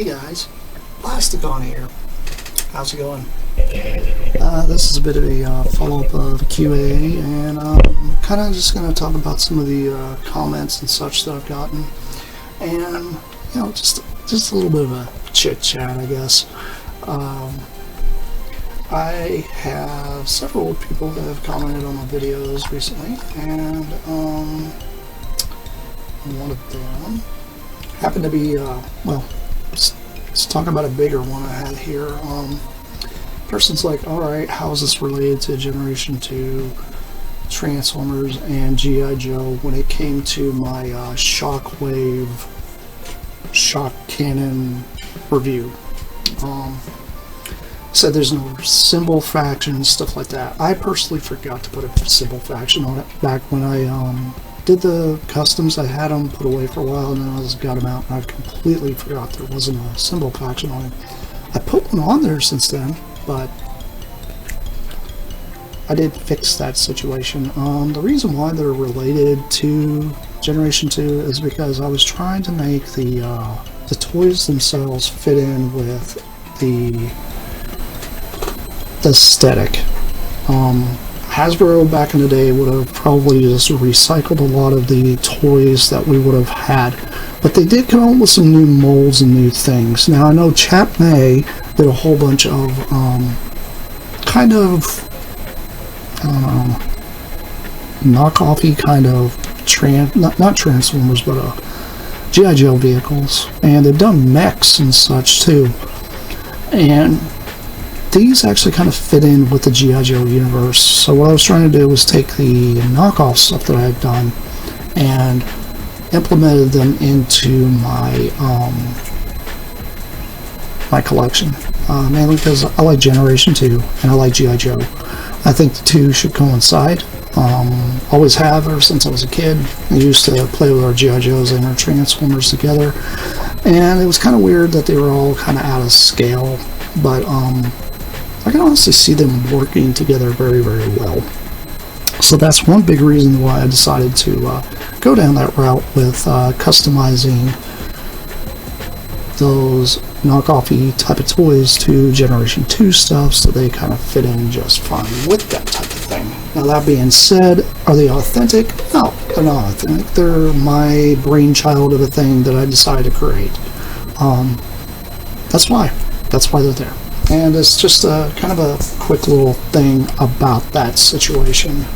Hey guys, Plasticon here. How's it going? This is a bit of a follow-up of QA, and I'm kind of just going to talk about some of the comments and such that I've gotten, and just a little bit of a chit-chat, I guess. I have several people that have commented on my videos recently, and one of them happened to be, well, let's talk about a bigger one I had here. Person's like, alright, how is this related to Generation 2 Transformers and G.I. Joe when it came to my Shockwave shock cannon review? Said there's no symbol faction and stuff like that. I personally forgot to put a symbol faction on it back when I did the customs. I had them put away for a while, and then I just got them out, and I completely forgot there wasn't a symbol faction on it. I put one on there since then, but I did fix that situation. The reason why they're related to Generation 2 is because I was trying to make the toys themselves fit in with the aesthetic. Hasbro back in the day would have probably just recycled a lot of the toys that we would have had, but they did come up with some new molds and new things. Now I know Chap May did a whole bunch of kind of, I don't know, knockoffy kind of not Transformers, but G.I. Joe vehicles, and they've done mechs and such too, and these actually kind of fit in with the G.I. Joe universe. So what I was trying to do was take the knockoff stuff that I had done and implemented them into my my collection, mainly because I like Generation 2 and I like G.I. Joe. I think the two should coincide. Always have ever since I was a kid. I used to play with our G.I. Joes and our Transformers together, and it was kind of weird that they were all kind of out of scale, but I can honestly see them working together very, very well. So that's one big reason why I decided to go down that route with customizing those knockoffy type of toys to Generation 2 stuff, so they kind of fit in just fine with that type of thing. Now that being said, are they authentic? No, they're not authentic. They're my brainchild of a thing that I decided to create. That's why they're there. And it's just a kind of a quick little thing about that situation.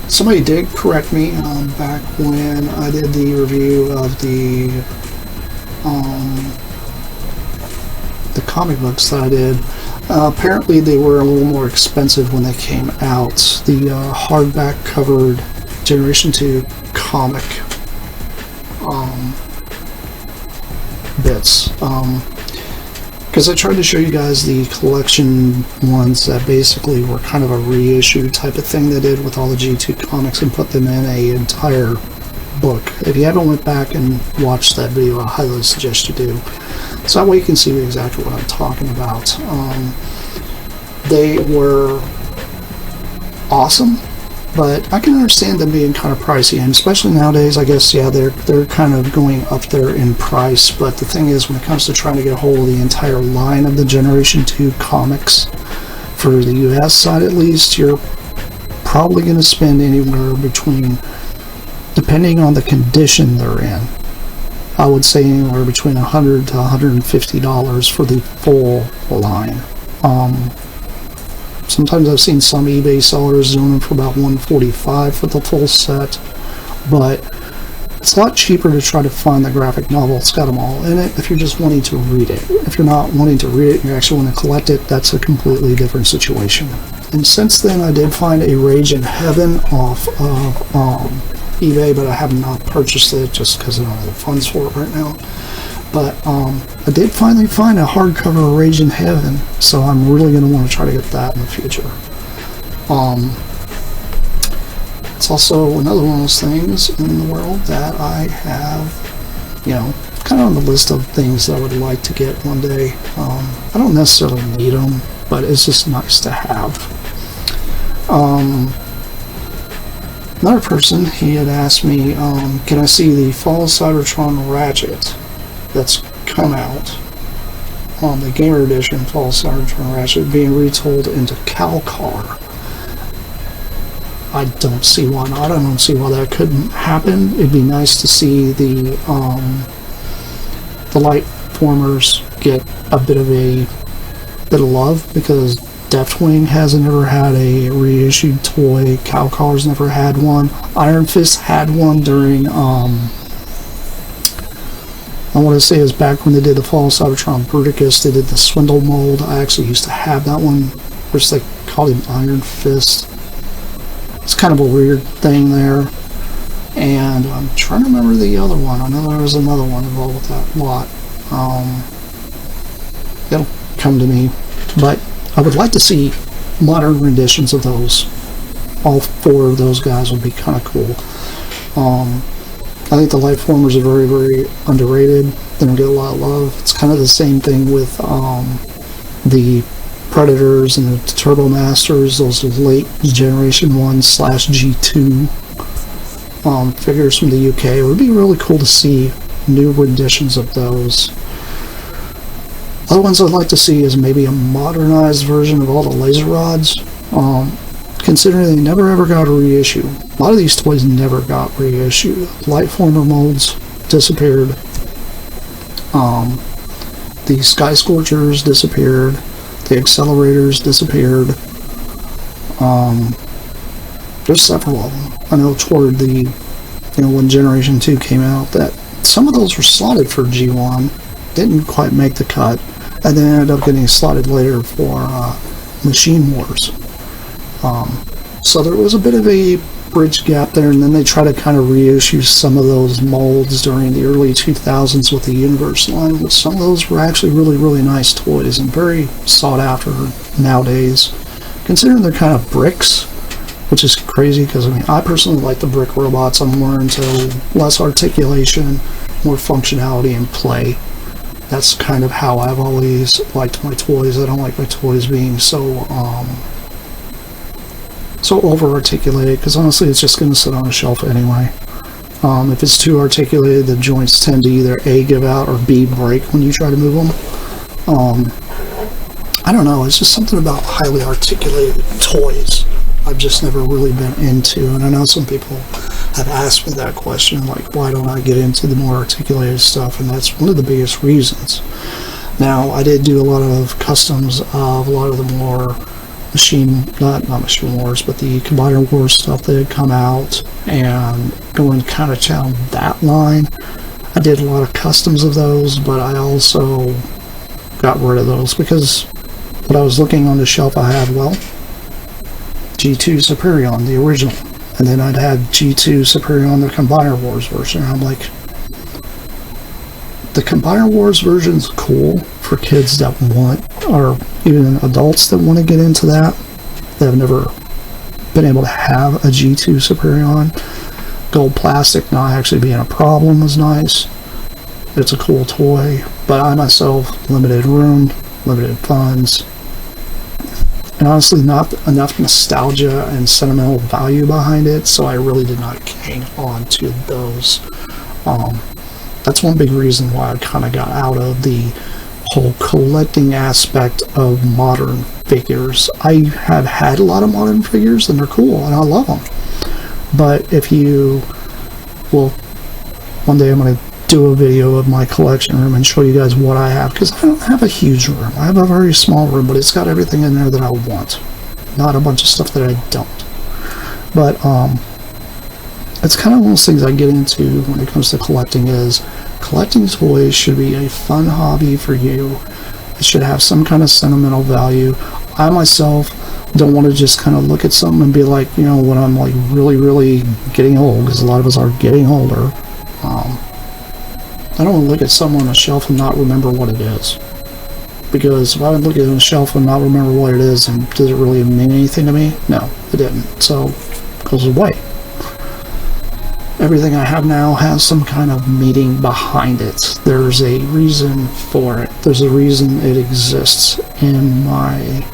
Somebody did correct me back when I did the review of the comic books that I did. Apparently they were a little more expensive when they came out. The hardback covered Generation 2 comic bits, because I tried to show you guys the collection ones that basically were kind of a reissue type of thing they did with all the G2 comics and put them in a entire book. If you haven't went back and watched that video, I highly suggest you do, so that way you can see exactly what I'm talking about. They were awesome, but I can understand them being kind of pricey, and especially nowadays, I guess, yeah, they're kind of going up there in price. But the thing is, when it comes to trying to get a hold of the entire line of the Generation 2 comics, for the US side at least, you're probably going to spend anywhere between, depending on the condition they're in, I would say anywhere between $100 to $150 for the full line. Sometimes I've seen some eBay sellers doing them for about $145 for the full set, but it's a lot cheaper to try to find the graphic novel. It's got them all in it if you're just wanting to read it. If you're not wanting to read it, you actually want to collect it, that's a completely different situation. And since then, I did find a Rage in Heaven off of eBay, but I have not purchased it just because I don't have the funds for it right now. But I did finally find a hardcover Rage in Heaven, so I'm really going to want to try to get that in the future. It's also another one of those things in the world that I have, kind of on the list of things that I would like to get one day. I don't necessarily need them, but it's just nice to have. Another person, he had asked me, can I see the Fall Cybertron Ratchet that's come out on the Gamer Edition Fall Cybertron Ratchet being retooled into Calcar. I don't see why not. I don't see why that couldn't happen. It'd be nice to see the light formers get a bit of love, because Deathwing hasn't ever had a reissued toy. Calcar's never had one. Iron Fist had one during I want to say it was back when they did the Fall Cybertron Bruticus. They did the Swindle mold. I actually used to have that one, which they called him Iron Fist. It's kind of a weird thing there. And I'm trying to remember the other one. I know there was another one involved with that lot. It'll come to me. But I would like to see modern renditions of those. All four of those guys would be kind of cool. I think the light formers are very, very underrated. They don't get a lot of love. It's kind of the same thing with the Predators and the Turbo Masters, those late Generation 1/G2 figures from the UK. It would be really cool to see new renditions of those. Other ones I'd like to see is maybe a modernized version of all the laser rods. Considering they never ever got a reissue. A lot of these toys never got reissued. Light former molds disappeared. The Sky Scorchers disappeared. The Accelerators disappeared. There's several of them. I know toward the, when Generation 2 came out, that some of those were slotted for G1, didn't quite make the cut, and then ended up getting slotted later for Machine Wars. So there was a bit of a bridge gap there, and then they tried to kind of reissue some of those molds during the early 2000s with the Universe line, which some of those were actually really, really nice toys and very sought after nowadays. Considering they're kind of bricks, which is crazy because, I personally like the brick robots. I'm more into less articulation, more functionality and play. That's kind of how I've always liked my toys. I don't like my toys being so over-articulated, because honestly it's just going to sit on a shelf anyway. If it's too articulated, the joints tend to either A, give out, or B, break when you try to move them. I don't know, it's just something about highly articulated toys I've just never really been into, and I know some people have asked me that question, like, why don't I get into the more articulated stuff, and that's one of the biggest reasons. Now, I did do a lot of customs of a lot of the more not Machine Wars, but the Combiner Wars stuff that had come out, and going kind of down that line. I did a lot of customs of those, but I also got rid of those because what I was looking on the shelf, I had, well, G2 Superion, the original, and then I'd had G2 Superion, the Combiner Wars version, and I'm like, the Combiner Wars version's cool for kids that want, or even adults that want to get into that have never been able to have a G2 Superion. Gold plastic not actually being a problem is nice. It's a cool toy, but I myself, limited room, limited funds, and honestly not enough nostalgia and sentimental value behind it, so I really did not hang on to those. That's one big reason why I kind of got out of the whole collecting aspect of modern figures. I have had a lot of modern figures, and they're cool, and I love them. But if you, well, one day I'm going to do a video of my collection room and show you guys what I have, because I don't have a huge room. I have a very small room, but it's got everything in there that I want. Not a bunch of stuff that I don't. But, it's kind of one of those things I get into when it comes to collecting is, collecting toys should be a fun hobby for you. It should have some kind of sentimental value. I myself don't want to just kind of look at something and be like, when I'm like really, really getting old, because a lot of us are getting older, I don't want to look at something on a shelf and not remember what it is. Because if I would look at it on a shelf and not remember what it is, and does it really mean anything to me? No, it didn't. So, it goes away. Everything I have now has some kind of meaning behind it. There's a reason for it. There's a reason it exists in my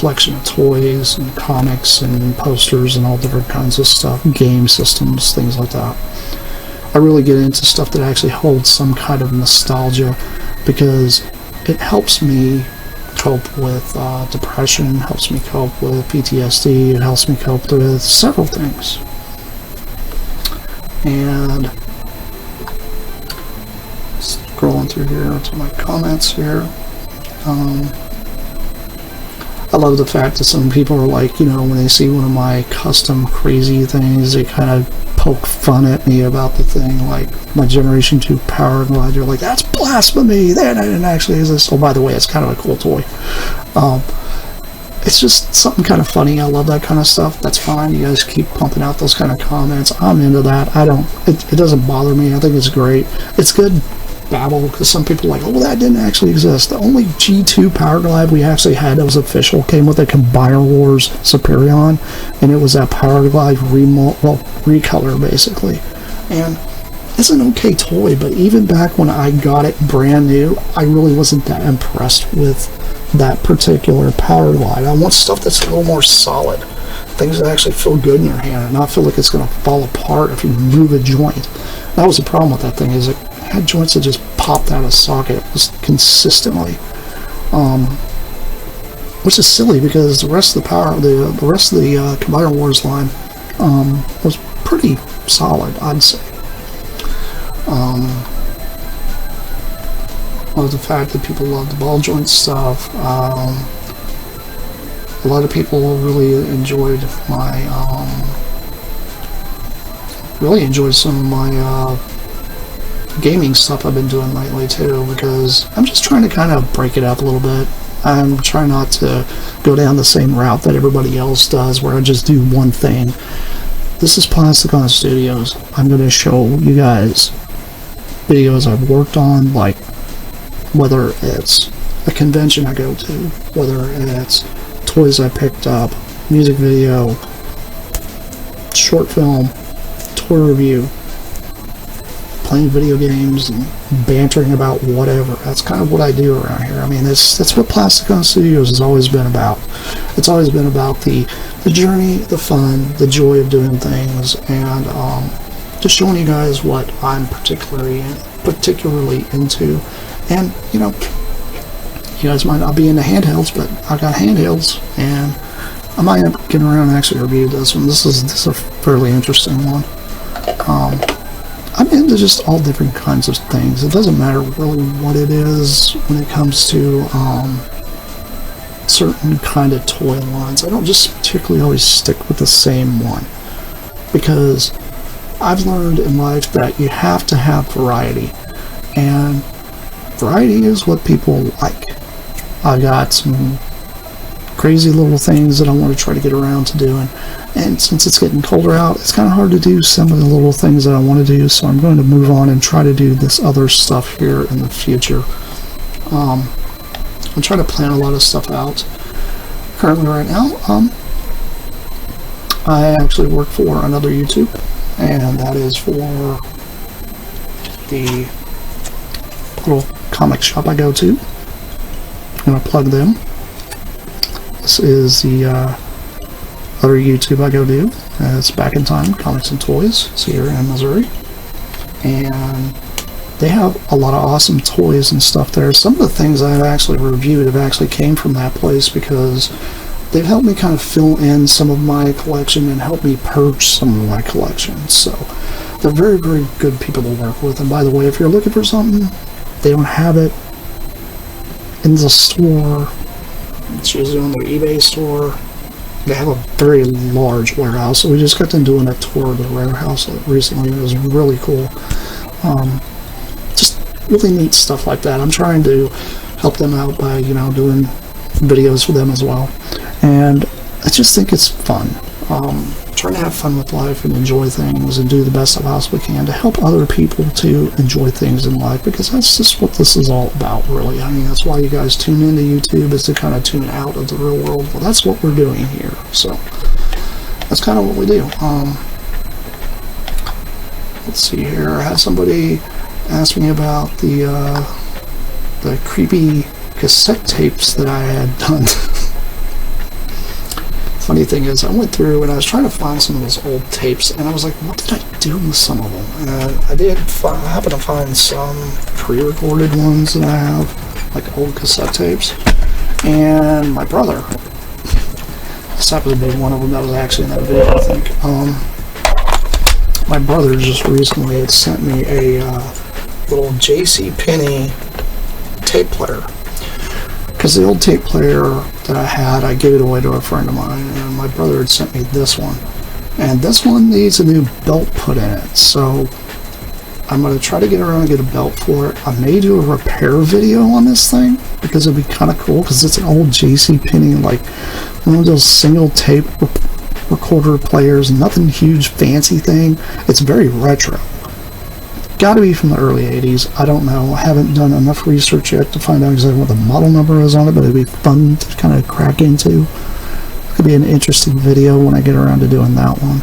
collection of toys and comics and posters and all different kinds of stuff, game systems, things like that. I really get into stuff that actually holds some kind of nostalgia because it helps me cope with depression, helps me cope with PTSD, it helps me cope with several things. And scrolling through here to my comments here. I love the fact that some people are like, you know, when they see one of my custom crazy things, they kind of poke fun at me about the thing, like my Generation 2 Power Glide. They're like, that's blasphemy, that didn't actually exist. Oh, by the way, it's kind of a cool toy. It's just something kind of funny. I love that kind of stuff. That's fine. You guys keep pumping out those kind of comments. I'm into that. It doesn't bother me. I think it's great. It's good babble, because some people are like, oh, that didn't actually exist. The only G2 Power Glide we actually had that was official came with a Combiner Wars Superion, and it was that Power Glide recolor, basically. And it's an okay toy, but even back when I got it brand new, I really wasn't that impressed with that particular Power Glide. I want stuff that's a little more solid, things that actually feel good in your hand and not feel like it's going to fall apart if you move a joint. That was the problem with that thing, is it had joints that just popped out of socket just consistently, which is silly because the rest of the Combiner Wars line was pretty solid, I'd say. Love the fact that people love the ball joint stuff. A lot of people really enjoyed some of my gaming stuff I've been doing lately too, because I'm just trying to kind of break it up a little bit. I'm trying not to go down the same route that everybody else does, where I just do one thing. This is Plasticon Studios. I'm going to show you guys videos I've worked on, like whether it's a convention I go to, whether it's toys I picked up, music video, short film, toy review, playing video games, and bantering about whatever. That's kind of what I do around here. I mean, that's what Plasticon Studios has always been about. It's always been about the journey, the fun, the joy of doing things, and just showing you guys what I'm particularly into. And, you know, you guys might not be into handhelds, but I got handhelds, and I might end up getting around and actually review this one. This is a fairly interesting one. I'm into just all different kinds of things. It doesn't matter really what it is when it comes to certain kind of toy lines. I don't just particularly always stick with the same one, because I've learned in life that you have to have variety, and variety is what people like. I got some crazy little things that I want to try to get around to doing, and since it's getting colder out, it's kind of hard to do some of the little things that I want to do, so I'm going to move on and try to do this other stuff here in the future. I'm trying to plan a lot of stuff out currently right now. I actually work for another YouTube, and that is for the little comic shop I go to. I'm going to plug them. This is the other YouTube I go to. It's Back in Time Comics and Toys. It's here in Missouri, and they have a lot of awesome toys and stuff there. Some of the things I've actually reviewed have actually came from that place, because they've helped me kind of fill in some of my collection and help me purge some of my collection. So they're very, very good people to work with. And by the way, if you're looking for something, they don't have it in the store. It's usually on their eBay store. They have a very large warehouse, so we just got them doing a tour of the warehouse recently. It was really cool. Just really neat stuff like that. I'm trying to help them out by, you know, doing videos for them as well, and I just think it's fun. Trying to have fun with life and enjoy things and do the best I possibly can to help other people to enjoy things in life, because that's just what this is all about, really. I mean, that's why you guys tune into YouTube, is to kind of tune out of the real world. Well, that's what we're doing here, so that's kind of what we do. Let's see here. I had somebody ask me about the creepy cassette tapes that I had done. funny thing is, I went through and I was trying to find some of those old tapes, and I was like, what did I do with some of them? And I did happen to find some pre-recorded ones that I have, like old cassette tapes. And my brother, this happened to be one of them that was actually in that video, I think. My brother just recently had sent me a little JCPenney tape player. Because the old tape player that I had, I gave it away to a friend of mine, and my brother had sent me this one. And this one needs a new belt put in it, so I'm going to try to get around and get a belt for it. I may do a repair video on this thing, because it'd be kind of cool, because it's an old JCPenney, like one of those single tape recorder players, nothing huge fancy thing. It's very retro. Got to be from the early 80s. I don't know. I haven't done enough research yet to find out exactly what the model number is on it, but it'd be fun to kind of crack into. Could be an interesting video when I get around to doing that one.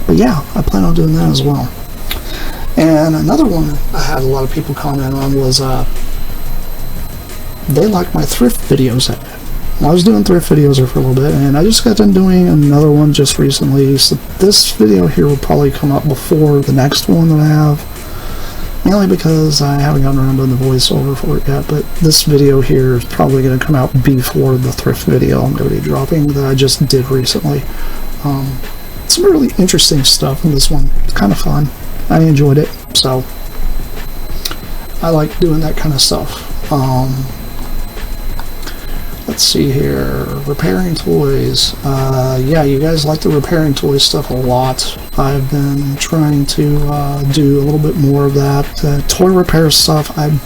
But yeah, I plan on doing that as well. And another one I had a lot of people comment on was they like my thrift videos. I was doing thrift videos there for a little bit, and I just got done doing another one just recently, so this video here will probably come up before the next one that I have, mainly because I haven't gotten around to the voiceover for it yet, but this video here is probably going to come out before the thrift video I'm going to be dropping that I just did recently. Some really interesting stuff in this one. It's kind of fun. I enjoyed it, so I like doing that kind of stuff. Let's see here, repairing toys. Yeah, you guys like the repairing toy stuff a lot. I've been trying to do a little bit more of that. Toy repair stuff, I'm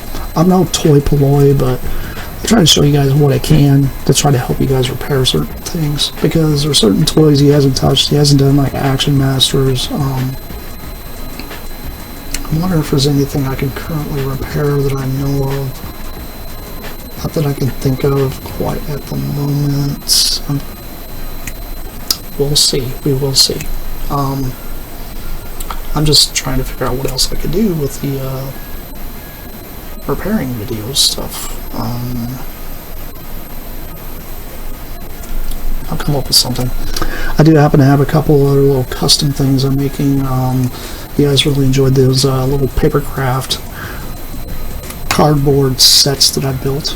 no toy ploy, but I try to show you guys what I can to try to help you guys repair certain things, because there are certain toys he hasn't touched. He hasn't done like Action Masters. I wonder if there's anything I can currently repair that I know of. Not that I can think of quite at the moment. We'll see. We will see. I'm just trying to figure out what else I could do with the repairing videos stuff. I'll come up with something. I do happen to have a couple other little custom things I'm making. You guys really enjoyed those little paper craft cardboard sets that I built.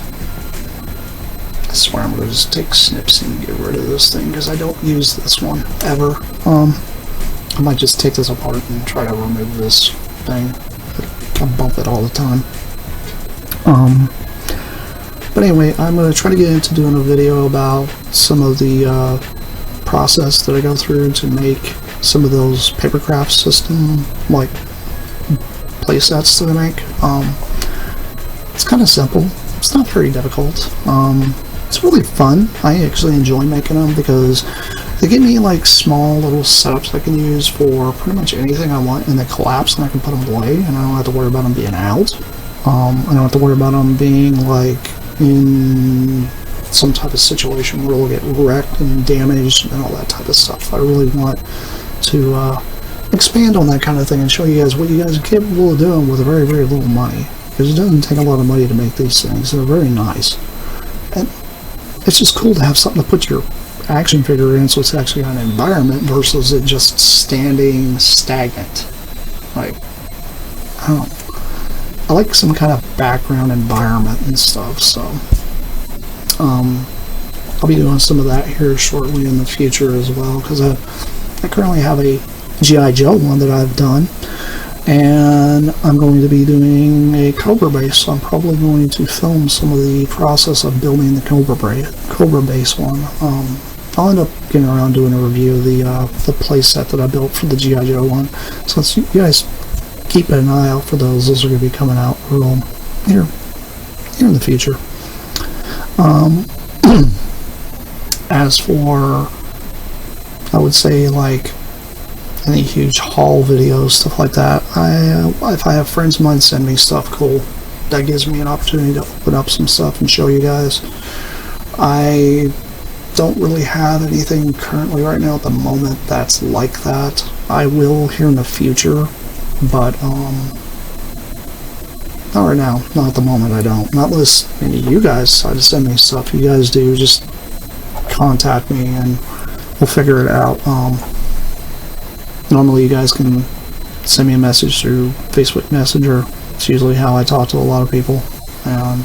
I swear I'm going to just take snips and get rid of this thing, because I don't use this one ever. I might just take this apart and try to remove this thing. I bump it all the time. But anyway, I'm going to try to get into doing a video about some of the process that I go through to make some of those paper craft system, like, play sets that I make. It's kind of simple. It's not very difficult. It's really fun. I actually enjoy making them because they give me like small little setups I can use for pretty much anything I want, and they collapse and I can put them away, and I don't have to worry about them being out. I don't have to worry about them being like in some type of situation where they'll get wrecked and damaged and all that type of stuff. I really want to expand on that kind of thing and show you guys what you guys are capable of doing with very, very little money. Because it doesn't take a lot of money to make these things. They're very nice. And it's just cool to have something to put your action figure in, so it's actually an environment versus it just standing stagnant. Like, I don't know. I like some kind of background environment and stuff, so I'll be doing some of that here shortly in the future as well, because I currently have a G.I. Joe one that I've done, and I'm going to be doing a Cobra base, so I'm probably going to film some of the process of building the Cobra base one. I'll end up getting around doing a review of the play set that I built for the G.I. Joe one, so you guys keep an eye out for those. Those are going to be coming out real here in the future. As for, I would say, like, any huge haul videos, stuff like that, if I have friends of mine send me stuff, cool. That gives me an opportunity to open up some stuff and show you guys. I don't really have anything currently right now at the moment that's like that. I will here in the future, but not right now. Not at the moment, I don't. Not unless any of you guys decide to send me stuff. You guys do, just contact me and we'll figure it out. Normally you guys can send me a message through Facebook Messenger. It's usually how I talk to a lot of people, and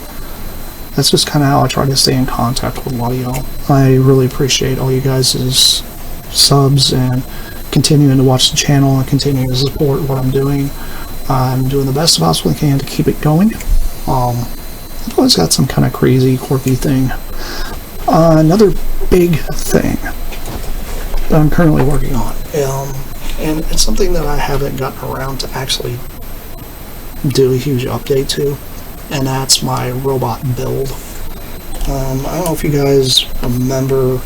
that's just kind of how I try to stay in contact with a lot of y'all. I really appreciate all you guys' subs and continuing to watch the channel and continuing to support what I'm doing. I'm doing the best possible I can to keep it going. I've always got some kind of crazy, quirky thing. Another big thing that I'm currently working on, and it's something that I haven't gotten around to actually do a huge update to, and that's my robot build. I don't know if you guys remember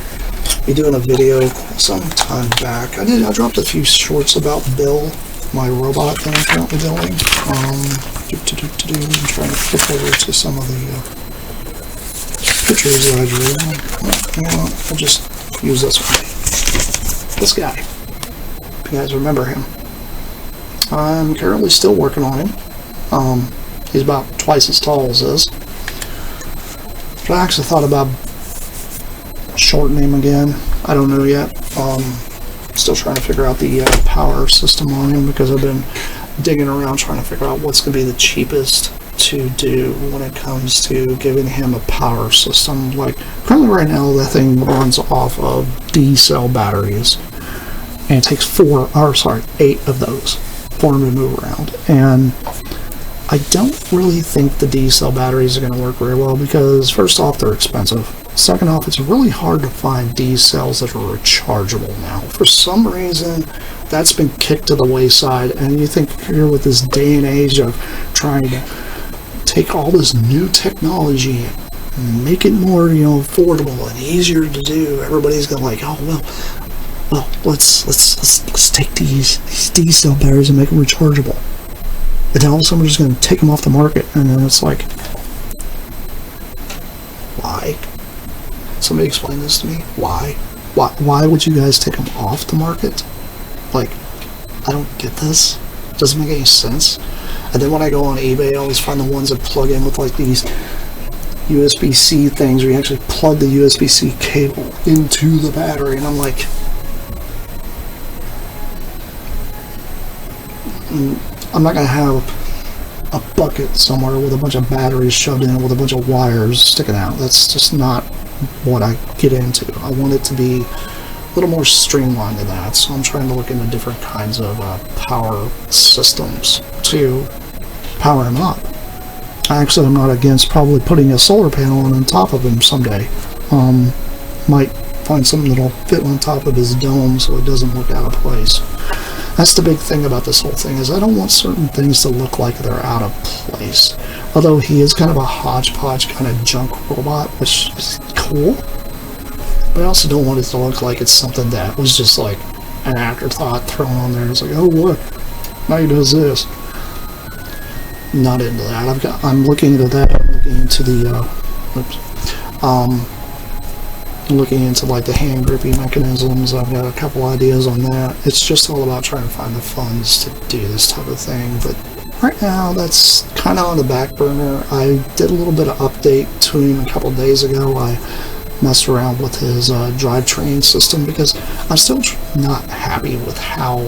me doing a video some time back. I dropped a few shorts about Bill, my robot that I'm currently building. I'm trying to flip over to some of the pictures that I drew. I'll just use this one. This guy, if you guys remember him. I'm currently still working on him. He's about twice as tall as this. But I actually thought about shortening him again. I don't know yet. Still trying to figure out the power system on him, because I've been digging around trying to figure out what's going to be the cheapest to do when it comes to giving him a power system. Like, currently right now the thing runs off of D-cell batteries, and it takes 8 of those for him to move around. And I don't really think the D-cell batteries are going to work very well, because first off, they're expensive. Second off, it's really hard to find D-cells that are rechargeable now. For some reason, that's been kicked to the wayside, and you think here with this day and age of trying to take all this new technology and make it more, affordable and easier to do, everybody's going like, oh well, let's take these D-cell batteries and make them rechargeable. And then all of a sudden we're just going to take them off the market, and then it's like, why? Somebody explain this to me. Why? Why would you guys take them off the market? Like, I don't get this. It doesn't make any sense. And then when I go on eBay, I always find the ones that plug in with like these USB-C things, where you actually plug the USB-C cable into the battery, and I'm like, I'm not going to have a bucket somewhere with a bunch of batteries shoved in it with a bunch of wires sticking out. That's just not what I get into. I want it to be a little more streamlined than that, so I'm trying to look into different kinds of power systems to power him up. Actually, I'm not against probably putting a solar panel on top of him someday. Might find something that'll fit on top of his dome so it doesn't look out of place. That's the big thing about this whole thing, is I don't want certain things to look like they're out of place. Although he is kind of a hodgepodge kind of junk robot, which is cool. But I also don't want it to look like it's something that was just like an afterthought thrown on there. It's like, oh look, now he does this. Not into that. I'm looking into that. I'm looking into the looking into like the hand gripping mechanisms. I've got a couple ideas on that. It's just all about trying to find the funds to do this type of thing, but right now that's kind of on the back burner. I did a little bit of update to him a couple days ago. I messed around with his drivetrain system, because I'm still not happy with how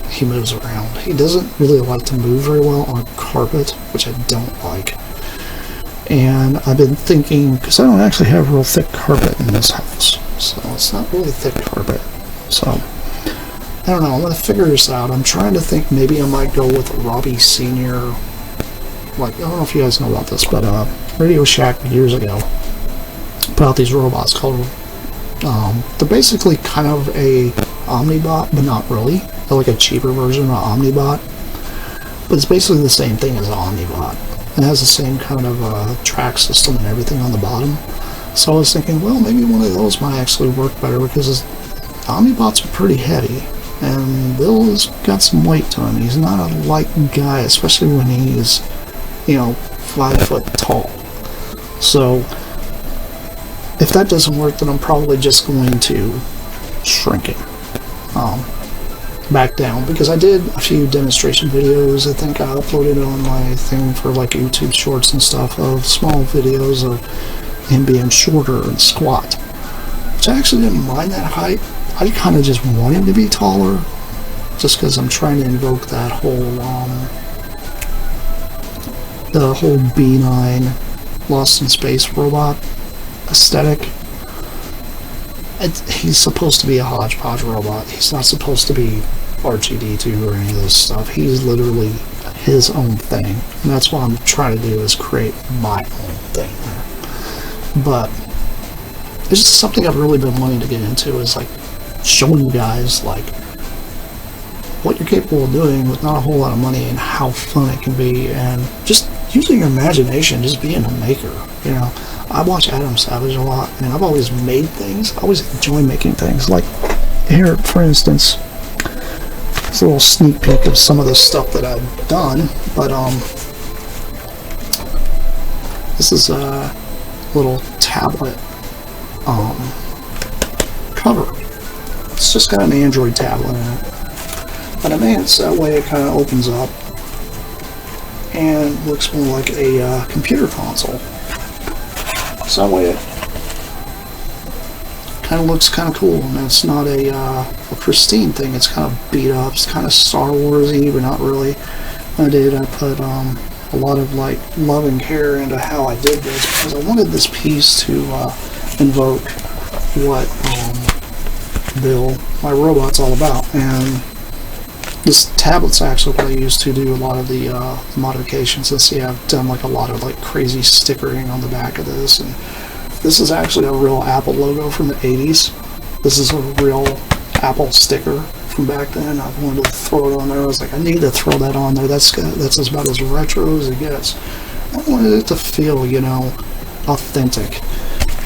he moves around. He doesn't really like to move very well on carpet, which I don't like. And I've been thinking, because I don't actually have real thick carpet in this house, so it's not really thick carpet. So I don't know, I'm going to figure this out. I'm trying to think maybe I might go with Robbie Sr. Like, I don't know if you guys know about this, but Radio Shack years ago put out these robots called, they're basically kind of a Omnibot, but not really. They're like a cheaper version of an Omnibot, but it's basically the same thing as an Omnibot. It has the same kind of track system and everything on the bottom. So I was thinking, well, maybe one of those might actually work better, because Omnibots are pretty heavy, and Bill's got some weight to him. He's not a light guy, especially when he's, 5 foot tall. So if that doesn't work, then I'm probably just going to shrink it back down, because I did a few demonstration videos. I think I uploaded it on my thing for like YouTube shorts and stuff, of small videos of him being shorter and squat. which I actually didn't mind that height. I kind of just want him to be taller, just because I'm trying to invoke that whole, the whole B9 Lost in Space robot aesthetic. He's supposed to be a hodgepodge robot. He's not supposed to be R2-D2 or any of this stuff. He's literally his own thing. And that's what I'm trying to do, is create my own thing there. But it's just something I've really been wanting to get into, is like showing you guys like what you're capable of doing with not a whole lot of money, and how fun it can be, and just using your imagination, just being a maker. You know, I watch Adam Savage a lot, and I've always made things. I always enjoy making things. Like here, for instance, it's a little sneak peek of some of the stuff that I've done. But this is a little tablet cover. It's just got an Android tablet in it. But I made it so that way it kind of opens up and looks more like a computer console. So that way it kind of looks kind of cool, and it's not a pristine thing. It's kind of beat up. It's kind of Star Wars-y, but not really. I put a lot of like love and care into how I did this, because I wanted this piece to invoke what Bill, my robot's all about. And this tablet's actually what I used to do a lot of the modifications. Let's see, I've done like a lot of like crazy stickering on the back of this, and this is actually a real Apple logo from the 80s. This is a real Apple sticker from back then. I wanted to throw it on there. I was like, I need to throw that on there. That's about as retro as it gets. I wanted it to feel, you know, authentic,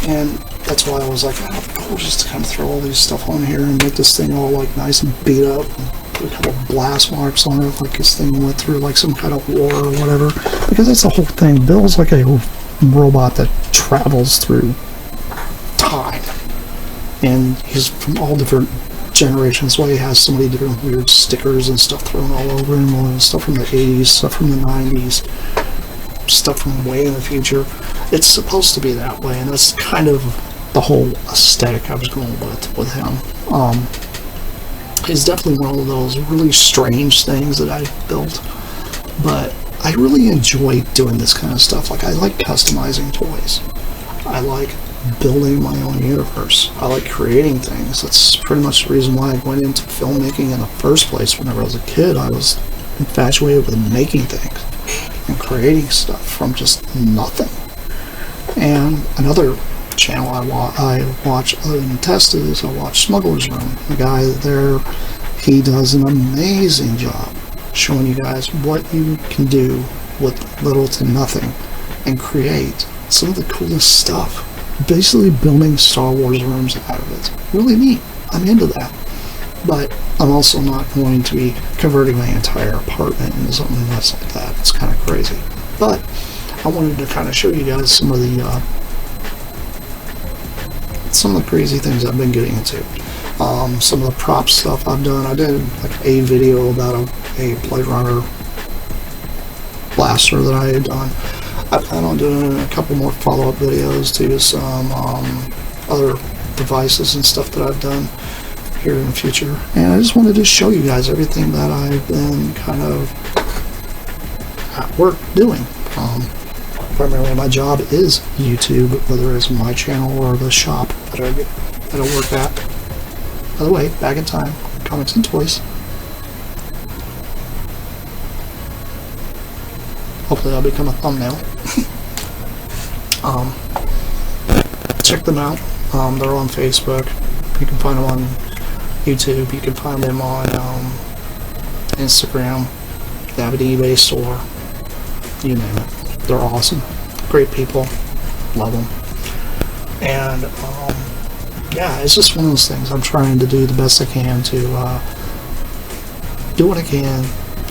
and that's why I was like, oh, cool, just to kind of throw all these stuff on here and make this thing all like nice and beat up, and put a couple of blast marks on it, like this thing went through like some kind of war or whatever. Because that's the whole thing. Bill's like a robot that travels through time, and he's from all different generations. Why he has so many different weird stickers and stuff thrown all over him, and stuff from the 80s, stuff from the 90s, stuff from way in the future. It's supposed to be that way, and that's kind of the whole aesthetic I was going with him. It's definitely one of those really strange things that I built, but I really enjoy doing this kind of stuff. Like, I like customizing toys. I like building my own universe. I like creating things. That's pretty much the reason why I went into filmmaking in the first place. Whenever I was a kid, I was infatuated with making things and creating stuff from just nothing. And another channel I watch other than Tested is I watch Smuggler's Room. The guy there, he does an amazing job showing you guys what you can do with little to nothing and create some of the coolest stuff. Basically building Star Wars rooms out of it. Really neat. I'm into that. But I'm also not going to be converting my entire apartment into something that's like that. It's kind of crazy. But I wanted to kind of show you guys some of the crazy things I've been getting into. Some of the prop stuff I've done. I did like a video about a Blade Runner blaster that I had done. I plan on doing a couple more follow-up videos to some other devices and stuff that I've done here in the future. And I just wanted to show you guys everything that I've been kind of at work doing. Primarily my job is YouTube, whether it's my channel or the shop that I work at. By the way, back in time, comics and toys. Hopefully that'll become a thumbnail. Check them out. They're on Facebook. You can find them on YouTube. You can find them on Instagram. They have an eBay store. You name it. They're awesome. Great people. Love them. And yeah, it's just one of those things. I'm trying to do the best I can to do what I can,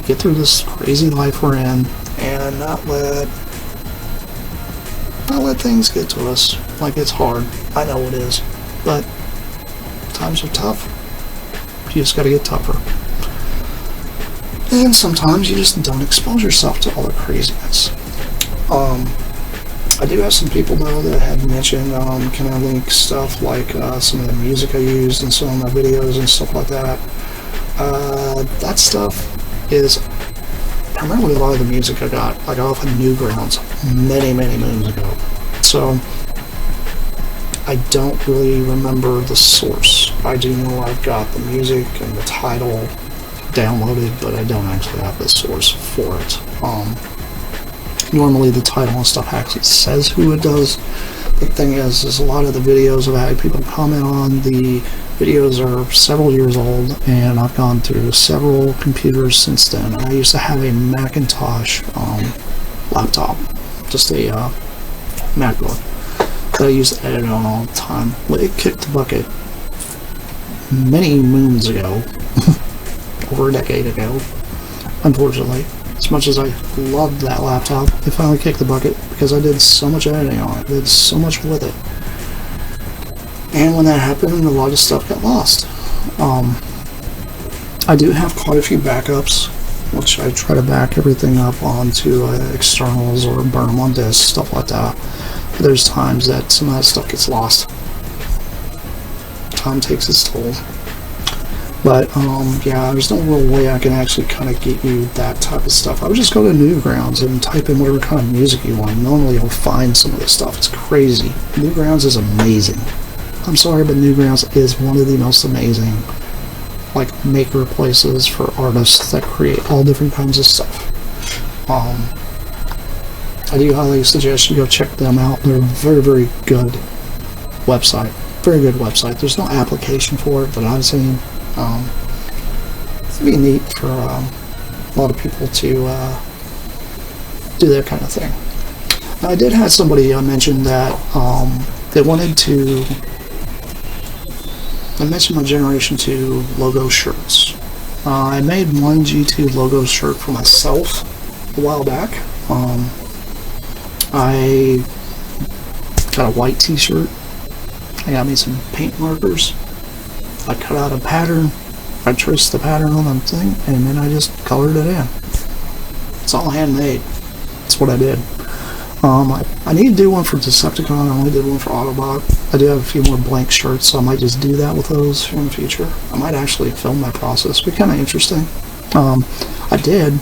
get through this crazy life we're in, and not let things get to us. Like, it's hard. I know it is. But times are tough. You just gotta get tougher. And sometimes you just don't expose yourself to all the craziness. I do have some people though that had mentioned, can I link stuff like some of the music I used in some of my videos and stuff like that. That stuff is primarily a lot of the music I got off of Newgrounds many moons ago. So I don't really remember the source. I do know I've got the music and the title downloaded, but I don't actually have the source for it. Normally the title and stuff actually says who it does. The thing is a lot of the videos I've had people comment on, the videos are several years old, and I've gone through several computers since then. I used to have a Macintosh laptop, just a MacBook, that I used to edit on all the time. Well, it kicked the bucket many moons ago, over a decade ago, unfortunately. As much as I loved that laptop, it finally kicked the bucket because I did so much editing on it, did so much with it. And when that happened, a lot of stuff got lost. I do have quite a few backups, which I try to back everything up onto externals or burn them on disk, stuff like that. But there's times that some of that stuff gets lost. Time takes its toll. But, yeah, there's no real way I can actually kind of get you that type of stuff. I would just go to Newgrounds and type in whatever kind of music you want. Normally you'll find some of this stuff. It's crazy. Newgrounds is amazing. I'm sorry, but Newgrounds is one of the most amazing, like, maker places for artists that create all different kinds of stuff. I do highly suggest you go check them out. They're a very good website. Very good website. There's no application for it that I've seen. It'd be neat for a lot of people to do that kind of thing. Now, I did have somebody mention that they wanted to. I mentioned my Generation 2 logo shirts. I made one G2 logo shirt for myself a while back. I got a white t-shirt. I got me some paint markers. I cut out a pattern, I traced the pattern on the thing, and then I just colored it in. It's all handmade. That's what I did. I need to do one for Decepticon. I only did one for Autobot. I do have a few more blank shirts, so I might just do that with those in the future. I might actually film that process. It'd be kind of interesting. I did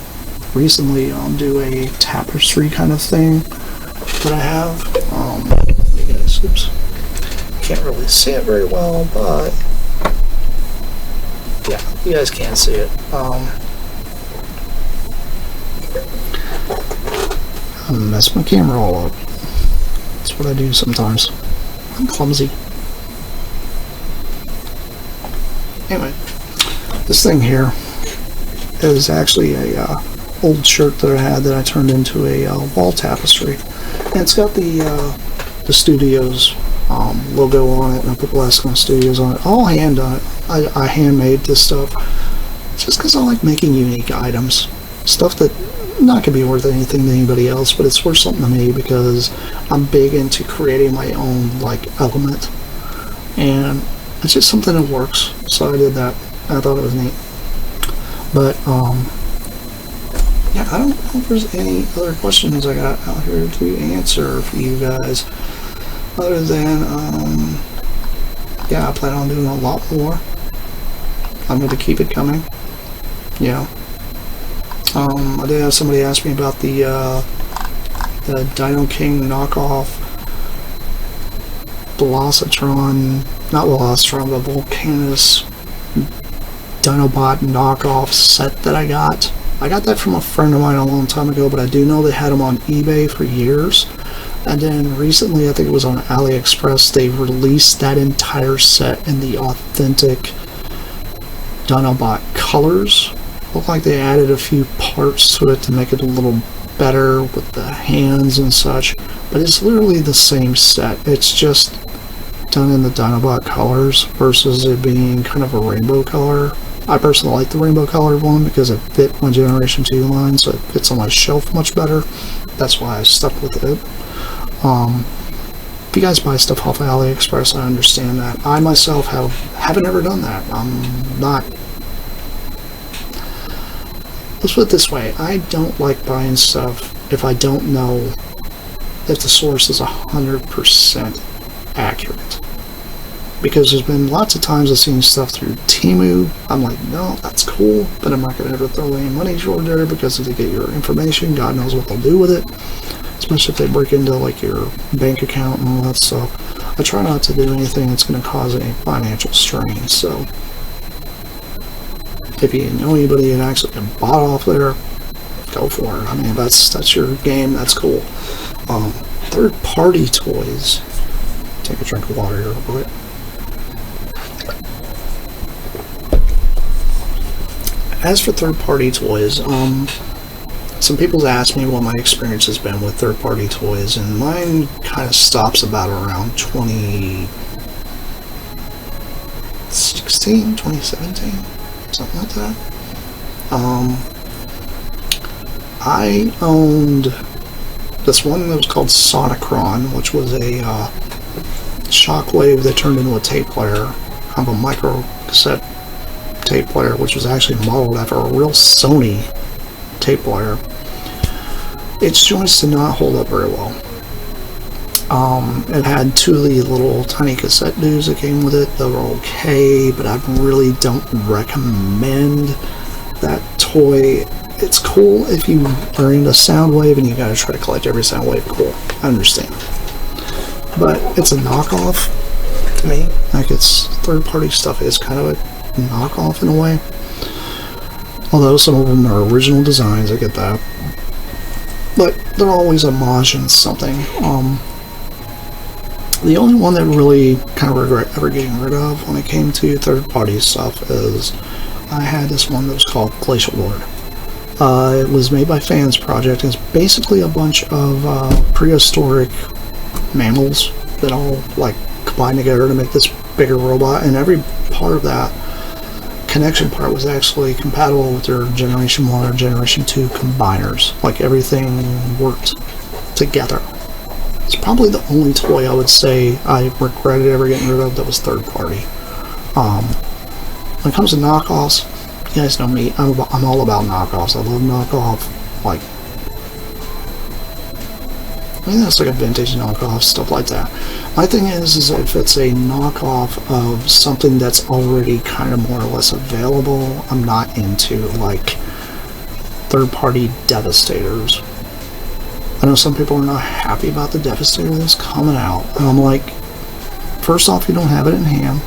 recently do a tapestry kind of thing that I have. You guys, oops. Can't really see it very well, but yeah, you guys can't see it. I mess my camera all up. That's what I do sometimes. I'm clumsy. Anyway, this thing here is actually a old shirt that I had that I turned into a wall tapestry, and it's got the studio's logo on it, and I put Plasticon Studios on it. All hand done. I handmade this stuff just because I like making unique items, stuff that not gonna be worth anything to anybody else, but it's worth something to me because I'm big into creating my own like element, and it's just something that works. So I did that. I thought it was neat. But yeah, I don't know if there's any other questions I got out here to answer for you guys. Other than, yeah, I plan on doing a lot more. I'm going to keep it coming. Yeah. I did have somebody ask me about the Dino King knockoff Velocitron, not Velocitron, but Volcanus Dinobot knockoff set that I got. I got that from a friend of mine a long time ago, but I do know they had them on eBay for years. And then recently, I think it was on AliExpress, they released that entire set in the authentic Dinobot colors. Looked like they added a few parts to it to make it a little better with the hands and such. But it's literally the same set. It's just done in the Dinobot colors versus it being kind of a rainbow color. I personally like the rainbow colored one because it fit my Generation 2 line, so it fits on my shelf much better. That's why I stuck with it. If you guys buy stuff off of AliExpress, I understand that. I myself haven't ever done that. I'm not. Let's put it this way: I don't like buying stuff if I don't know if the source is 100% accurate. Because there's been lots of times I've seen stuff through Temu. I'm like, no, that's cool, but I'm not going to ever throw any money toward there, because if they get your information, God knows what they'll do with it. Especially if they break into like your bank account and all that stuff. I try not to do anything that's going to cause any financial strain. So if you know anybody that actually can bought off there, go for it. I mean, that's your game. That's cool. Third-party toys. Take a drink of water here real quick. As for third-party toys, some people's asked me what my experience has been with third-party toys, and mine kind of stops about around 2016, 2017, something like that. I owned this one that was called Sonicron, which was a Shockwave that turned into a tape player, kind of a micro cassette tape player, which was actually modeled after a real Sony tape player. Its joints did not hold up very well. It had two of the little tiny cassette dudes that came with it. They were okay, but I really don't recommend that toy. It's cool if you are into Soundwave and you gotta try to collect every Soundwave. Cool, I understand. But it's a knockoff to me. Like, it's third-party stuff is kind of a knockoff in a way. Although some of them are original designs, I get that. But they're always homaging something. The only one that really kind of regret ever getting rid of when it came to third-party stuff is I had this one that was called Glacial Lord. It was made by Fans Project. It's basically a bunch of prehistoric mammals that all like combine together to make this bigger robot, and every part of that connection part was actually compatible with their Generation 1 or Generation 2 combiners. Like, everything worked together. It's probably the only toy I would say I regretted ever getting rid of that was third party. When it comes to knockoffs, you guys know me, I'm all about knockoffs. I love knockoff, like, I mean, that's like a vintage knockoff, stuff like that. My thing is if it's a knockoff of something that's already kind of more or less available, I'm not into, like, third-party Devastators. I know some people are not happy about the Devastator that's coming out, and I'm like, first off, you don't have it in hand.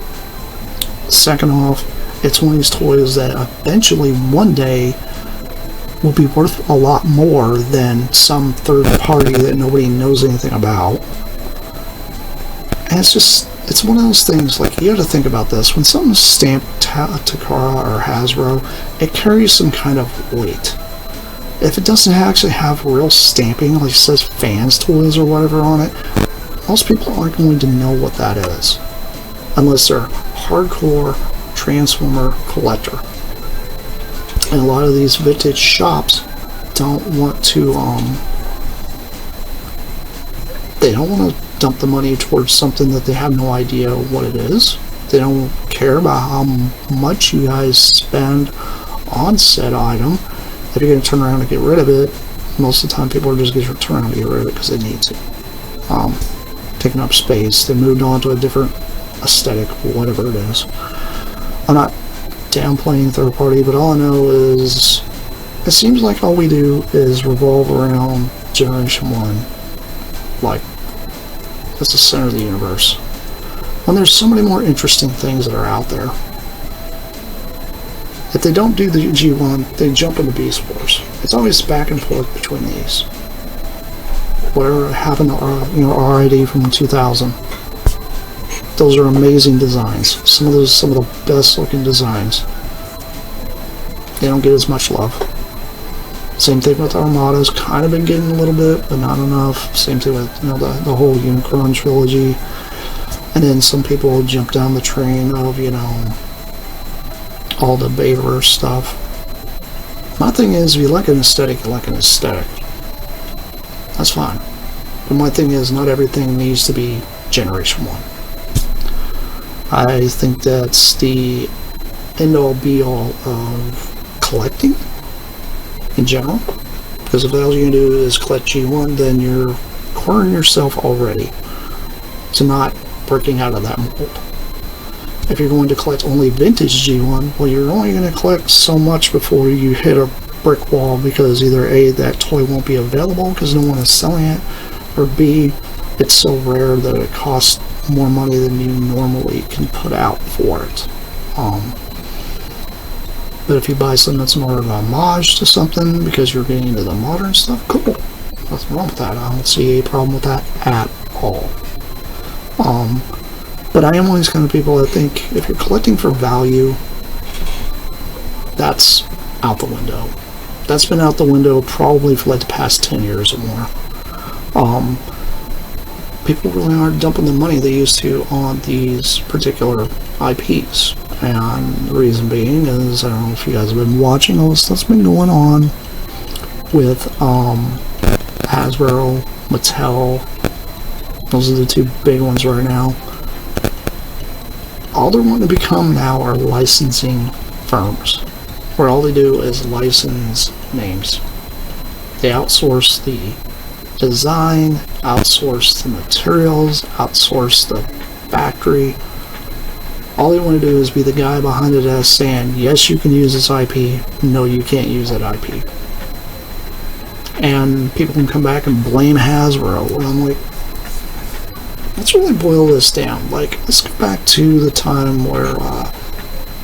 Second off, it's one of these toys that eventually, one day, will be worth a lot more than some third party that nobody knows anything about. And it's one of those things, like, you have to think about this. When something's stamped Takara or Hasbro, it carries some kind of weight. If it doesn't actually have real stamping, like it says Fans Toys or whatever on it, most people aren't going to know what that is. Unless they're hardcore Transformer collector. And a lot of these vintage shops don't want to, they don't want to dump the money towards something that they have no idea what it is. They don't care about how much you guys spend on said item. If you're going to turn around and get rid of it, most of the time people are just going to turn around and get rid of it because they need to. Taking up space. They moved on to a different aesthetic, whatever it is. I'm not downplaying third party, but all I know is it seems like all we do is revolve around Generation 1. Like, that's the center of the universe. When there's so many more interesting things that are out there. If they don't do the G1, they jump into Beast Wars. It's always back and forth between these. Whatever happened to RID from 2000. Those are amazing designs. Some of the best looking designs. They don't get as much love. Same thing with Armada's kind of been getting a little bit, but not enough. Same thing with the whole Unicron trilogy. And then some people jump down the train of all the Bayverse stuff. My thing is, if you like an aesthetic, you like an aesthetic. That's fine. But my thing is, not everything needs to be Generation 1. I think that's the end-all be-all of collecting in general. Because if all you can do is collect G1, then you're harden yourself already to not breaking out of that mold. If you're going to collect only vintage G1, well, you're only going to collect so much before you hit a brick wall, because either A, that toy won't be available because no one is selling it, or B, it's so rare that it costs more money than you normally can put out for it. But if you buy something that's more of a homage to something because you're getting into the modern stuff, cool. Nothing wrong with that. I don't see a problem with that at all. But I am one of these kind of people that think if you're collecting for value, that's out the window. That's been out the window probably for like the past 10 years or more. People really aren't dumping the money they used to on these particular IPs. And the reason being is, I don't know if you guys have been watching all the stuff that's been going on with Hasbro, Mattel. Those are the two big ones right now. All they're wanting to become now are licensing firms, where all they do is license names. They outsource the design, outsource the materials, outsource the factory. All they want to do is be the guy behind the desk saying, yes, you can use this IP, no, you can't use that IP. And people can come back and blame Hasbro, and I'm like, let's really boil this down. Like, let's go back to the time where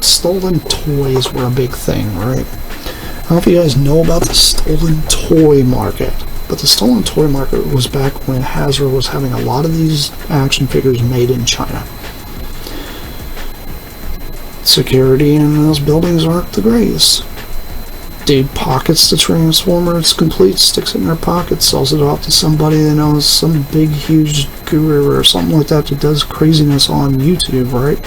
stolen toys were a big thing, right? I don't know if you guys know about the stolen toy market, but the stolen toy market was back when Hasbro was having a lot of these action figures made in China. Security in those buildings aren't the greatest. Dude pockets the Transformer, it's complete, sticks it in their pocket, sells it off to somebody that knows, some big huge guru or something like that does craziness on YouTube, right?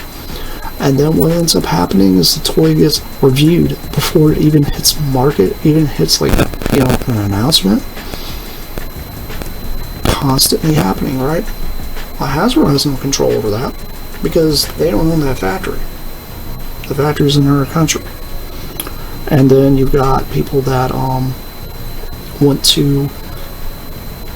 And then what ends up happening is the toy gets reviewed before it even hits market, even hits like, you know, an announcement. Constantly happening, right? Well, Hasbro has no control over that because they don't own that factory. The factory's in another country. And then you've got people that want to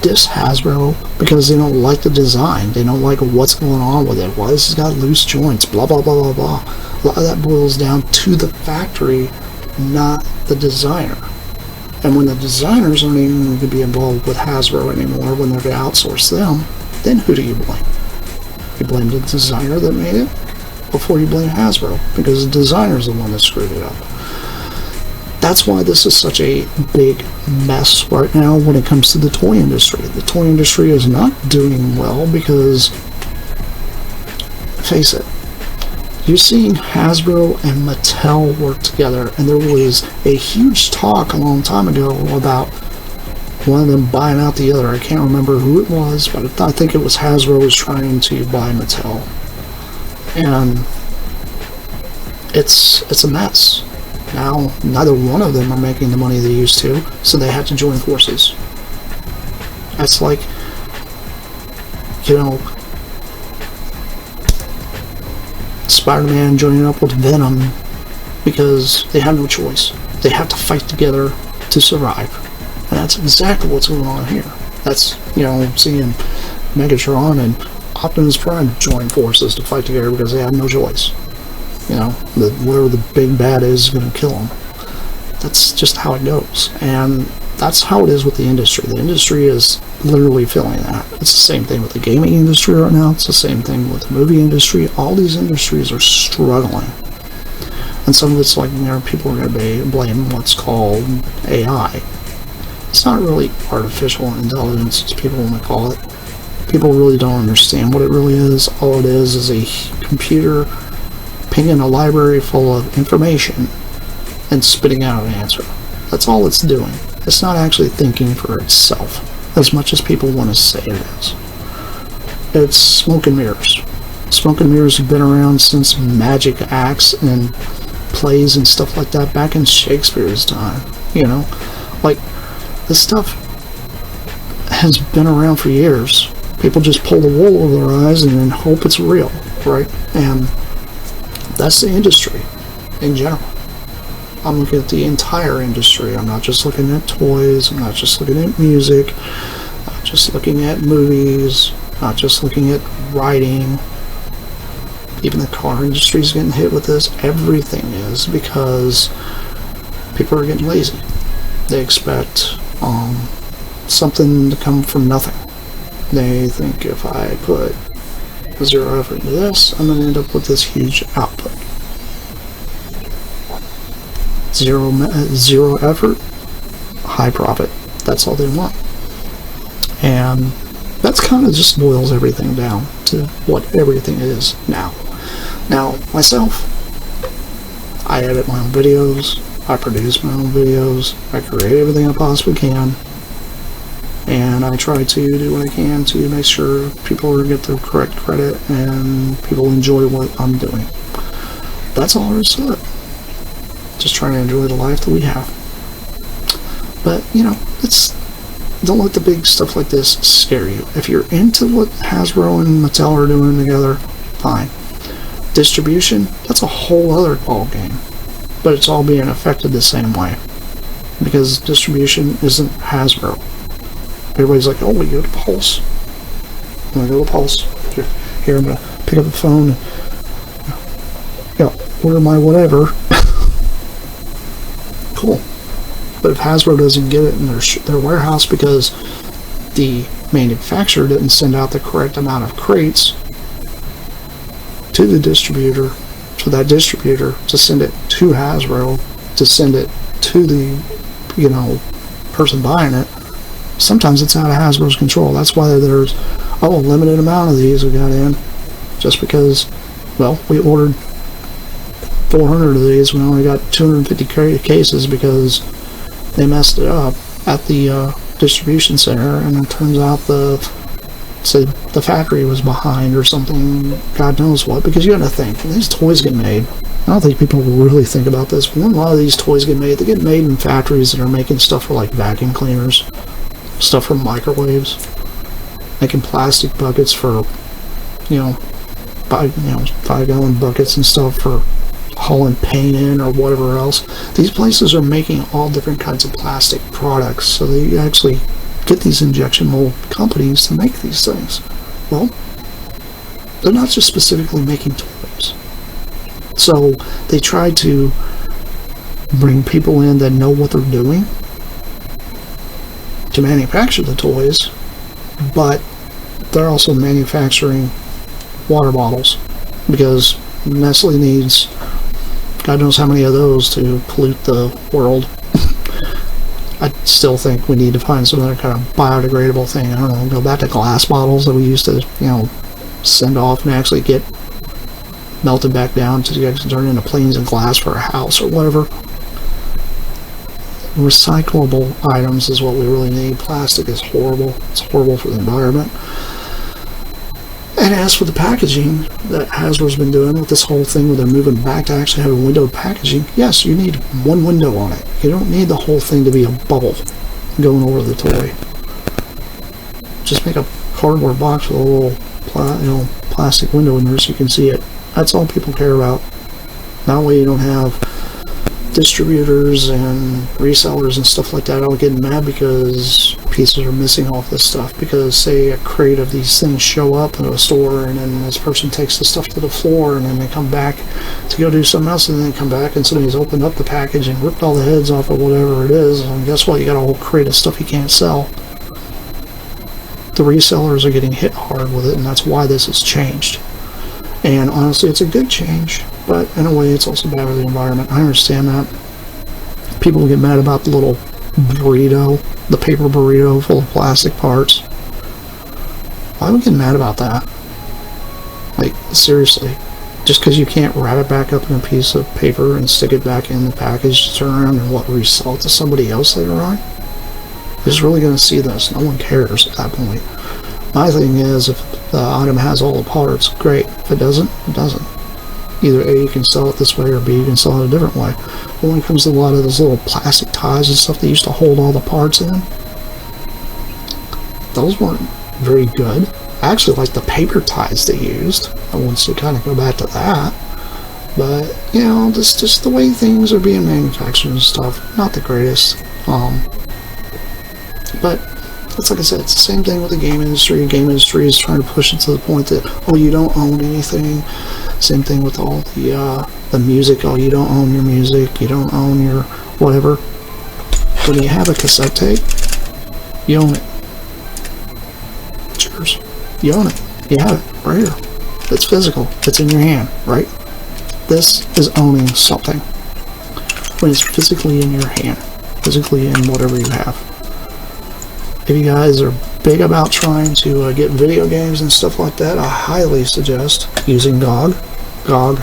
diss Hasbro because they don't like the design. They don't like what's going on with it. Why this has got loose joints, blah, blah, blah, blah, blah. A lot of that boils down to the factory, not the designer. And when the designers aren't even going to be involved with Hasbro anymore, when they're going to outsource them, then who do you blame? You blame the designer that made it before you blame Hasbro, because the designer's the one that screwed it up. That's why this is such a big mess right now when it comes to the toy industry. The toy industry is not doing well because, face it, you're seeing Hasbro and Mattel work together, and there was a huge talk a long time ago about one of them buying out the other. I can't remember who it was, but I think it was Hasbro was trying to buy Mattel. And it's a mess. Now, neither one of them are making the money they used to, so they had to join forces. That's like, you know, Spider-Man joining up with Venom because they have no choice. They have to fight together to survive. And that's exactly what's going on here. That's, you know, seeing Megatron and Optimus Prime join forces to fight together because they have no choice. You know, whatever the big bad is going to kill them. That's just how it goes. And that's how it is with the industry. The industry is literally feeling that. It's the same thing with the gaming industry right now. It's the same thing with the movie industry. All these industries are struggling. And some of it's like, you know, people are going to blame what's called AI. It's not really artificial intelligence, as people want to call it. People really don't understand what it really is. All it is a computer pinging a library full of information and spitting out an answer. That's all it's doing. It's not actually thinking for itself, as much as people want to say it is. It's smoke and mirrors. Smoke and mirrors have been around since magic acts and plays and stuff like that back in Shakespeare's time. You know, like, this stuff has been around for years. People just pull the wool over their eyes and then hope it's real, right? And that's the industry in general. I'm looking at the entire industry. I'm not just looking at toys. I'm not just looking at music. not just looking at movies, not just looking at writing. Even the car industry is getting hit with this. Everything is, because people are getting lazy. They expect something to come from nothing. They think if I put zero effort into this, I'm going to end up with this huge output. Zero effort, high profit. That's all they want. And that's kind of just boils everything down to what everything is now. Now, myself, I edit my own videos, I produce my own videos, I create everything I possibly can, and I try to do what I can to make sure people get the correct credit and people enjoy what I'm doing. That's all there is to it. Just trying to enjoy the life that we have. But, you know, don't let the big stuff like this scare you. If you're into what Hasbro and Mattel are doing together, fine. Distribution, that's a whole other ball game. But it's all being affected the same way. Because distribution isn't Hasbro. Everybody's like, oh, we go to Pulse. I'm going to go to Pulse. Here, I'm going to pick up the phone and order my whatever. Cool. But if Hasbro doesn't get it in their warehouse because the manufacturer didn't send out the correct amount of crates to the distributor, for that distributor to send it to Hasbro, to send it to the, person buying it, sometimes it's out of Hasbro's control. That's why there's, a limited amount of these we got in. Just because, we ordered 400 of these, we only got 250 cases because they messed it up at the distribution center, and it turns out the factory was behind or something, God knows what, because you gotta think, when these toys get made, I don't think people really think about this, but when a lot of these toys get made, they get made in factories that are making stuff for like vacuum cleaners, stuff for microwaves, making plastic buckets for, 5-gallon buckets and stuff for hauling paint in or whatever else. These places are making all different kinds of plastic products, so they actually get these injection mold companies to make these things. Well, they're not just specifically making toys. So they try to bring people in that know what they're doing to manufacture the toys, but they're also manufacturing water bottles, because Nestle needs God knows how many of those to pollute the world. I still think we need to find some other kind of biodegradable thing. I don't know, go back to glass bottles that we used to, send off and actually get melted back down to actually turn into planes of glass for a house or whatever. Recyclable items is what we really need. Plastic is horrible. It's horrible for the environment. And as for the packaging that Hasbro's been doing with this whole thing where they're moving back to actually having windowed packaging, yes, you need one window on it. You don't need the whole thing to be a bubble going over the toy. Just make a cardboard box with a little plastic window in there so you can see it. That's all people care about. That way you don't have distributors and resellers and stuff like that all getting mad because pieces are missing off this stuff, because say a crate of these things show up in a store and then this person takes the stuff to the floor and then they come back to go do something else and then they come back and somebody's opened up the package and ripped all the heads off of whatever it is, and guess what, you got a whole crate of stuff you can't sell. The resellers are getting hit hard with it, and that's why this has changed. And honestly, it's a good change, but in a way it's also bad for the environment. I understand that. People get mad about the little burrito, the paper burrito full of plastic parts. Why are we getting mad about that? Like, seriously. Just because you can't wrap it back up in a piece of paper and stick it back in the package to turn around and resell it to somebody else later on? Who's really going to see this? No one cares at that point. My thing is, if the item has all the parts, great. If it doesn't, it doesn't. Either A, you can sell it this way, or B, you can sell it a different way. But when it comes to a lot of those little plastic ties and stuff that used to hold all the parts in, those weren't very good. I actually like the paper ties they used. I want to kind of go back to that. But, just the way things are being manufactured and stuff, not the greatest. But it's like I said, it's the same thing with the game industry. The game industry is trying to push it to the point that, oh, you don't own anything. Same thing with all the music. Oh, you don't own your music. You don't own your whatever. When you have a cassette tape, you own it. It's yours. You own it. You have it right here. It's physical. It's in your hand, right? This is owning something. When it's physically in your hand, physically in whatever you have. If you guys are big about trying to get video games and stuff like that, I highly suggest using GOG. GOG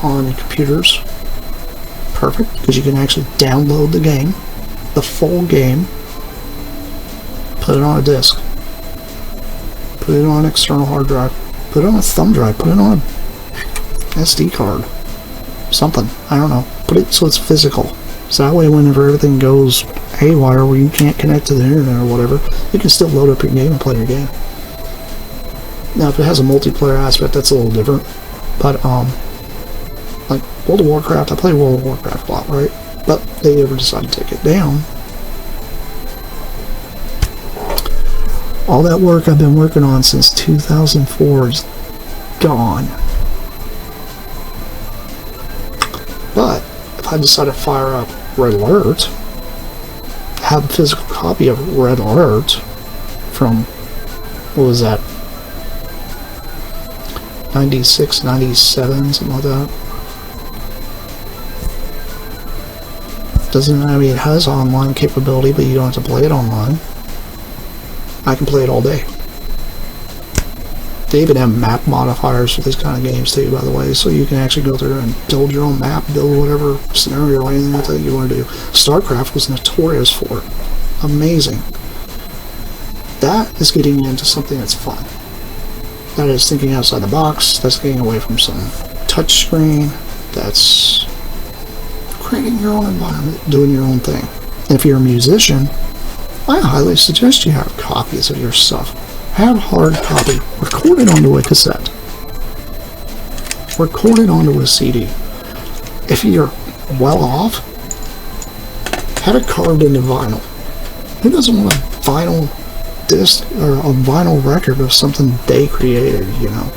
on computers. Perfect, because you can actually download the game, the full game, put it on a disc, put it on an external hard drive, put it on a thumb drive, put it on an SD card, something, I don't know, put it so it's physical. So that way whenever everything goes haywire where you can't connect to the internet or whatever, you can still load up your game and play your game. Now if it has a multiplayer aspect, that's a little different, but like World of Warcraft, I play World of Warcraft a lot, right? But they never decided to take it down. All that work I've been working on since 2004 is gone. But if I decide to fire up Red Alert, have a physical copy of Red Alert from, what was that, 96, 97, something like that. Doesn't, I mean, it has online capability, but you don't have to play it online. I can play it all day. They even have map modifiers for these kind of games too, by the way, so you can actually go through and build your own map, build whatever scenario or anything like that you want to do. StarCraft was notorious for it. Amazing. That is getting into something that's fun. That is thinking outside the box, that's getting away from some touchscreen, that's creating your own environment, doing your own thing. And if you're a musician, I highly suggest you have copies of your stuff. Have hard copy. Record it onto a cassette. Record it onto a CD. If you're well off, have it carved into vinyl. Who doesn't want a vinyl disc or a vinyl record of something they created, you know?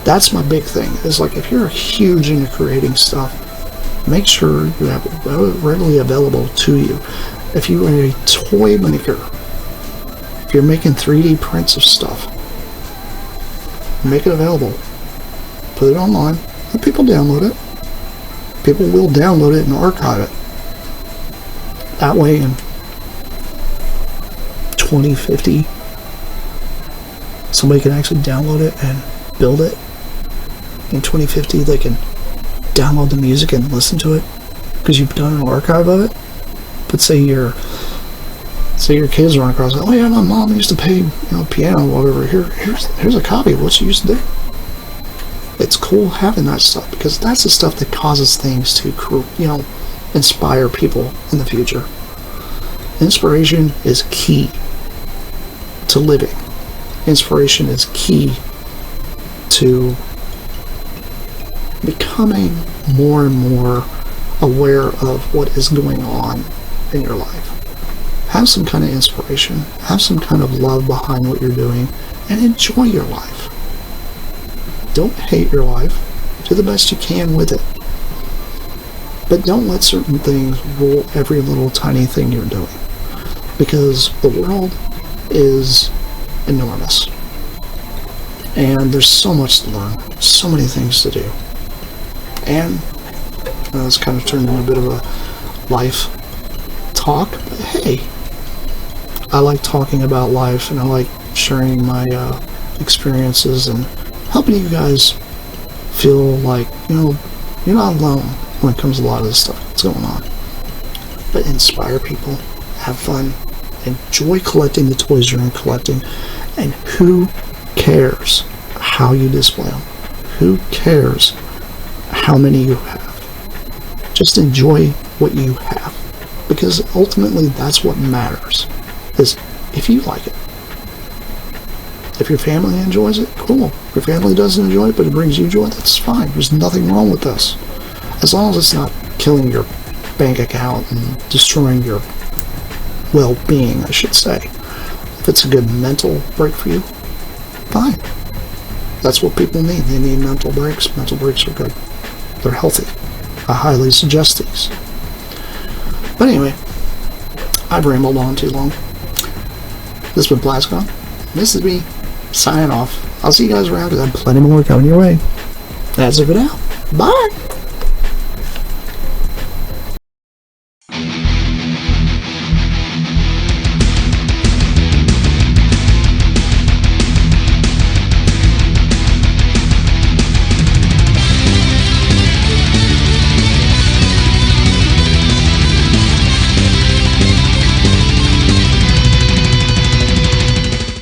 That's my big thing. Is like if you're huge into creating stuff, make sure you have it readily available to you. If you are a toy maker, if you're making 3D prints of stuff, make it available. Put it online. Let people download it. People will download it and archive it. That way in 2050, somebody can actually download it and build it. In 2050, they can download the music and listen to it because you've done an archive of it. But say your kids run across it, oh yeah, my mom used to play, piano or whatever. Here's a copy of what she used to do. It's cool having that stuff because that's the stuff that causes things to, inspire people in the future. Inspiration is key to living. Inspiration is key to becoming more and more aware of what is going on in your life. Have some kind of inspiration, have some kind of love behind what you're doing, and enjoy your life. Don't hate your life. Do the best you can with it. But don't let certain things rule every little tiny thing you're doing. Because the world is enormous. And there's so much to learn, so many things to do. And it's kind of turned into a bit of a life talk, but hey, I like talking about life and I like sharing my experiences and helping you guys feel like, you're not alone when it comes to a lot of this stuff that's going on. But inspire people, have fun, enjoy collecting the toys you're collecting, and who cares how you display them? Who cares how many you have? Just enjoy what you have. Because ultimately that's what matters, is if you like it. If your family enjoys it, cool. If your family doesn't enjoy it, but it brings you joy, that's fine. There's nothing wrong with this. As long as it's not killing your bank account and destroying your well-being, I should say. If it's a good mental break for you, fine. That's what people need. They need mental breaks. Mental breaks are good. They're healthy. I highly suggest these. But anyway, I've rambled on too long. This has been Plasticon. This is me signing off. I'll see you guys around because I have plenty more coming your way. That's it for now. Bye!